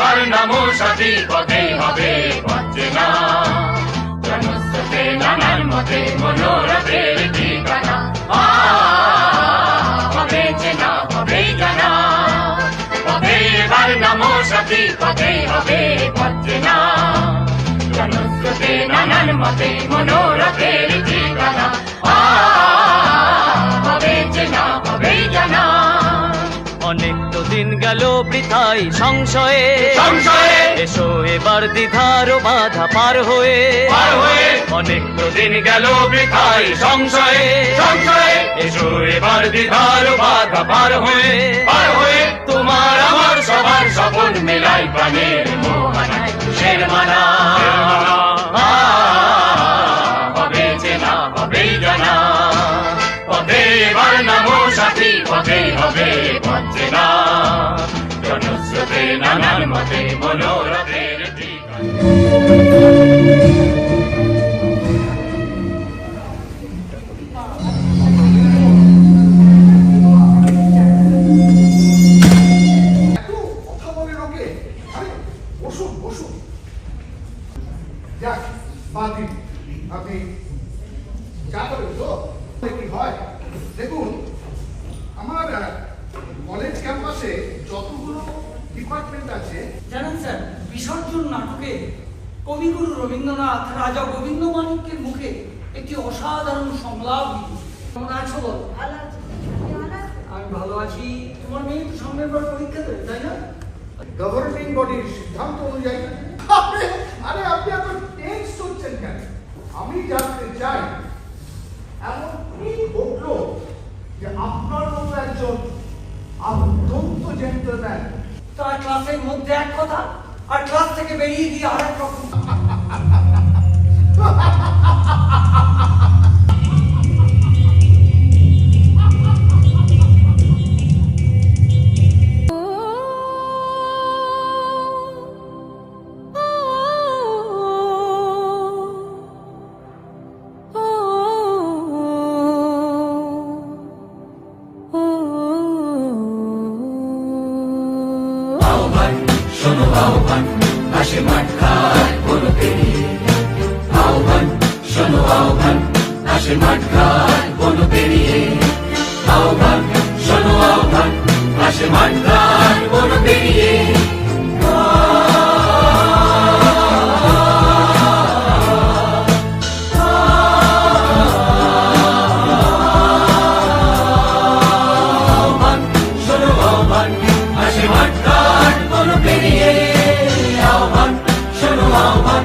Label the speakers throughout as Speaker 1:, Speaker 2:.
Speaker 1: এবার নামো সাথী পথে হবে পথচেনা জনস্রোতে নানান মতে মনোরথের ঠিকানা হবে চেনা হবে জানা পথে এবার নামো সাথী পথে হবে পথচেনা জনস্রোতে নানান মতে মনোরথের ঠিকানা হবে চেনা হবে জানা
Speaker 2: অনেক তো দিন গেল বৃথাই সংশয়ে এসো এবার দ্বিধার বাধা পার হয়ে অনেক তো দিন গেল বৃথাই সংশয়ে এসো এবার দ্বিধার বাধা পার হয়ে তোমার আমার সবার স্বপন মেলাই প্রাণের মোহনায় শের মানা হবে চেনা হবে জানা পথে এবার নামো সাথী পথে হবে পথচেনা জনস্রোতে নানান মতে মনোরথের
Speaker 3: আপনি যা করেন তো কি হয় দেখুন আমার কলেজ ক্যাম্পাসে যতগুলো ডিপার্টমেন্ট আছে
Speaker 4: জানেন স্যার, বিসর্জন নাটকে কবিগুরু রবীন্দ্রনাথ রাজা গোবিন্দ মাণিক্যের মুখে একটি অসাধারণ সংলাপ লিখেছে। কেমন আছো বল? আমি ভালো আছি। তোমার মেয়ে তো সামনের বার পরীক্ষা দেবে, তাই না?
Speaker 3: গভর্নিং বডির সিদ্ধান্ত অনুযায়ী আরে আপনি এত টেন্স হচ্ছেন কেন? আমি জানতে চাই এমন কি ঘটলো যে আপনার মতো একজন অত্যন্ত জেন্টলম্যান
Speaker 4: তার ক্লাসের মধ্যে এক কথা আর ক্লাস থেকে বেরিয়ে গিয়ে আর এক রকম।
Speaker 1: শোনো আহ্বান আসে মাঠ ঘাট বন পেরিয়ে আহ্বান শোনো আহ্বান আসে মাঠ ঘাট বন পেরিয়ে আহ্বান শোনো আহ্বান আসে মাঠ ঘাট বন পেরিয়ে আহ্বান শোনো আহ্বান আসে মাঠ ঘাট বন পেরিয়ে আহ্বান শোনো আহ্বান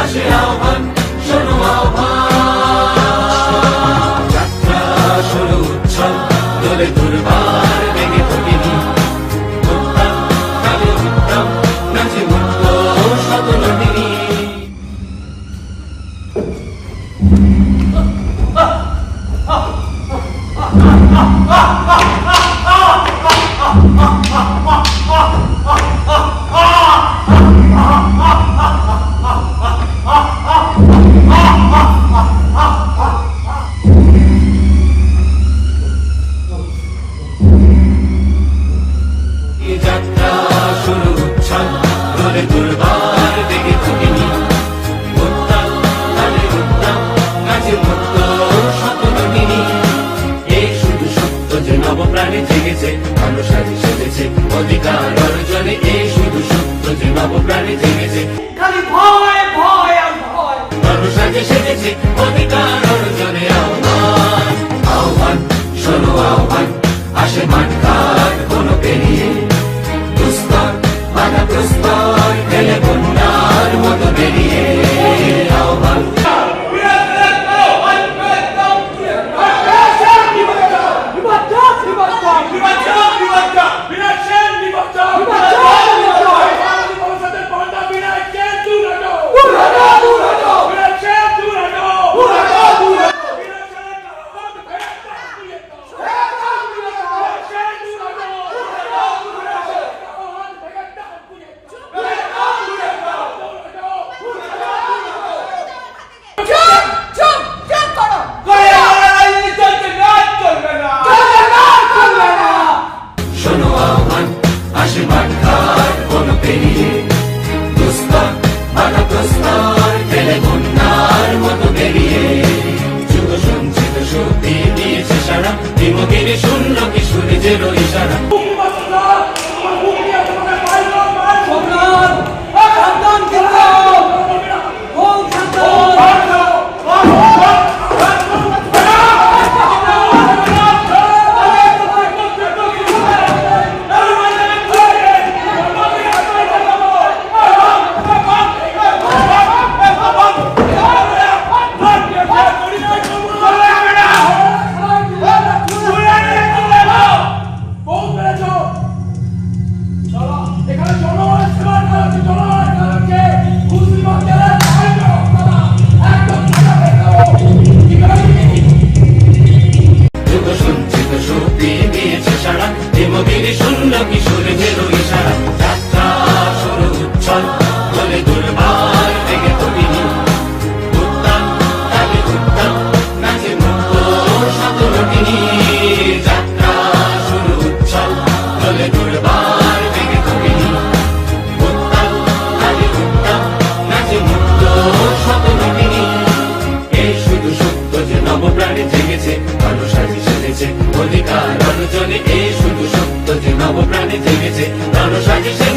Speaker 1: আসে আহ্বান শোনো আহ্বান যাত্রা শুরু উৎসব দোলে দুর্বার ভেঙে ভগিনী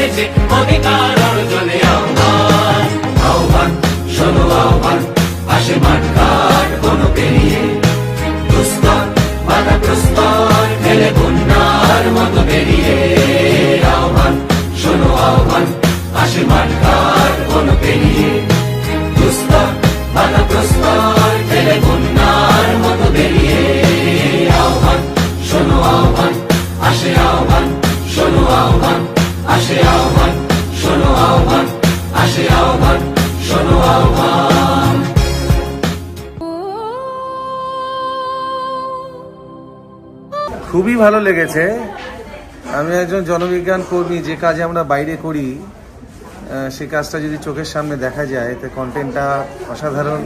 Speaker 1: জেগেছে অধিকার অর্জনে আহ্বান আহ্বান শোনো আহ্বান আসে মাঠঘাট কোনো পেরিয়ে দুস্তর বাধা প্রস্তর ফেলে বন্যার মতো বেরিয়ে আহ্বান শোনো আহ্বান আসে মাঠঘাট কোনো পেরিয়ে দুস্তর বাধা প্রস্তর ফেলে বন্যার মতো বেরিয়ে আহ্বান শোনো আহ্বান আসে আহ্বান শোনো আহ্বান আসে আহ্বান শোনো আহ্বান আসে আহ্বান শোনো আহ্বান
Speaker 5: খুবই ভালো লেগেছে। আমি একজন জনবিজ্ঞান কর্মী, যে কাজ আমরা বাইরে করি সে কাজটা যদি চোখের সামনে দেখা যায় তো কন্টেন্টটা অসাধারণ,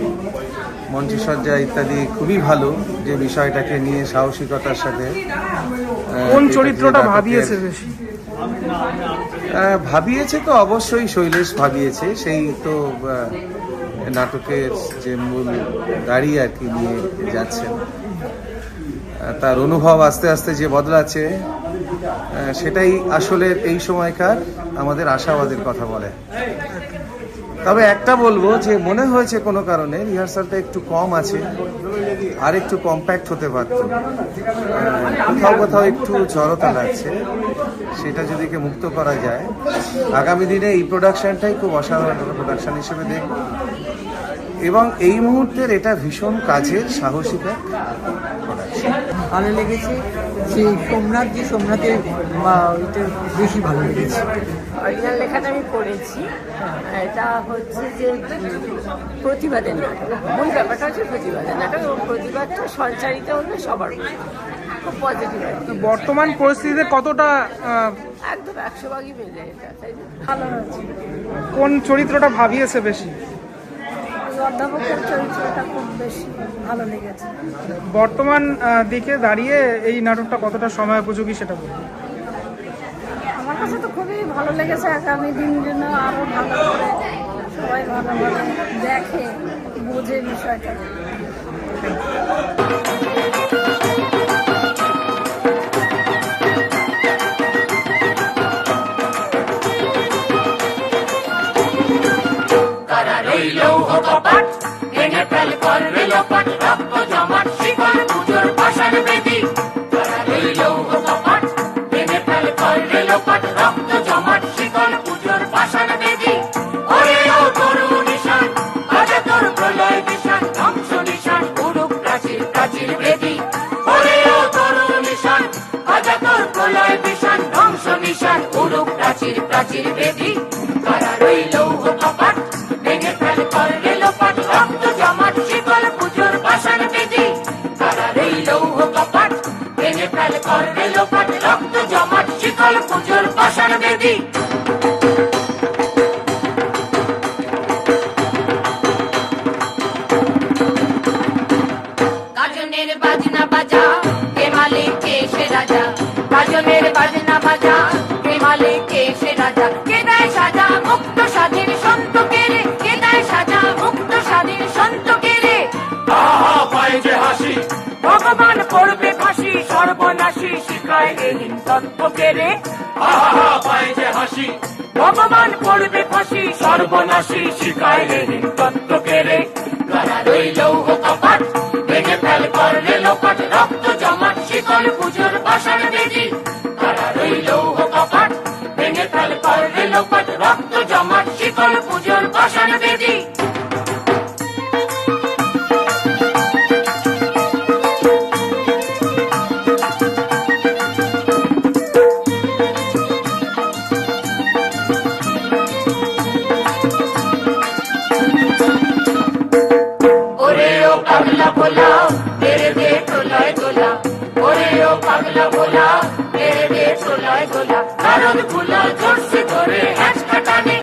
Speaker 5: মঞ্চসজ্জা ইত্যাদি খুবই ভালো। যে বিষয়টাকে নিয়ে সাহসিকতার সাথে
Speaker 6: কোন চরিত্রটা ভাবিয়েছে বেশি?
Speaker 5: ভাবিয়েছে তো অবশ্যই শৈলেশ ভাবিয়েছে, সেই তো নাটকের যে মূল গাড়ি আর কি নিয়ে যাচ্ছেন, তার অনুভব আস্তে আস্তে যে বদলাচ্ছে সেটাই আসলে এই সময়কার আমাদের আশাবাদের কথা বলে। তবে একটা বলবো যে মনে হয়েছে কোনো কারণে রিহার্সালটা একটু কম আছে, আর একটু কম্প্যাক্ট হতে পারত, কোথাও কোথাও একটু জড়তা লাগছে, সেটা যদি মুক্ত করা যায় আগামী দিনে এই প্রোডাকশনটাই খুব অসাধারণ প্রোডাকশন হিসেবে দেখব। এবং এই মুহূর্তের এটা ভীষণ কাজের সাহসিক এক প্রোডাকশন।
Speaker 7: ভালো লেগেছে, সেই সোমনাথের ওইটা বেশি ভালো লেগেছে।
Speaker 8: অরিজিনাল লেখাটা আমি পড়েছি, এটা হচ্ছে যে প্রতিবাদের নাটক, মূল ব্যাপারটা হচ্ছে প্রতিবাদের নাটক এবং প্রতিবাদটা সঞ্চারিত হলে সবার খুব পজিটিভ।
Speaker 6: বর্তমান পরিস্থিতিতে কতটা
Speaker 8: একদম 100 মিলে এটা, তাই না? ভালো হচ্ছে।
Speaker 6: কোন চরিত্রটা ভাবিয়েছে বেশি?
Speaker 8: অধ্যাপকের চরিত্রটা খুব বেশি ভালো লেগেছে।
Speaker 6: বর্তমান দিকে দাঁড়িয়ে এই নাটকটা কতটা সময় উপযোগী সেটা বলুন।
Speaker 8: আমার কাছে তো খুবই ভালো লেগেছে, আগামী দিন জন্য আরো ভালো করে সবাই ভালোভাবে দেখে বোঝে বিষয়টা।
Speaker 1: প্রাচীর বেদি তারা রইল কপাট ভেঙে ফেল করলে লোপাট রক্ত জমাট শিকল পুজোর পাষাণ বেদি তারা রইল কপাট ভেঙে ফেল করলে লোপাট রক্ত জমাট শিকল পুজোর পাষাণ বেদি। গাজনের বাজনা বাজা কে মালিক কে সে রাজা, গাজনের বাজনা বাজা কে মালিক কে সে রাজা, কে দেয় সাজা মুক্ত স্বাধীন সন্ত কেরে, কে দেয় সাজা মুক্ত স্বাধীন সন্ত কেরে। আহা পায় যে হাসি ভগবান করবে ফাঁসি সর্বনাশী শিখায় এহীন তত্ত্ব কেরে। আহা পায় যে হাসি ভগবান করবে ফাঁসি সর্বনাশী শিখায় এহীন তত্ত্ব কেরে। কারা রইল কপাট ভেঙে ফেল করলে লোপাট রক্ত জমাট শিকল পুজোর পাষাণ বেদি কারা রইল কপাট ভেঙে ফেল করলে লোপাট রক্ত জমাট শিকল পুজোর পাষাণ বেদি। ওরে ও পাগলা ভোলা মেরে দে তোলায় তোলা, ওরে ও পাগলা ভোলা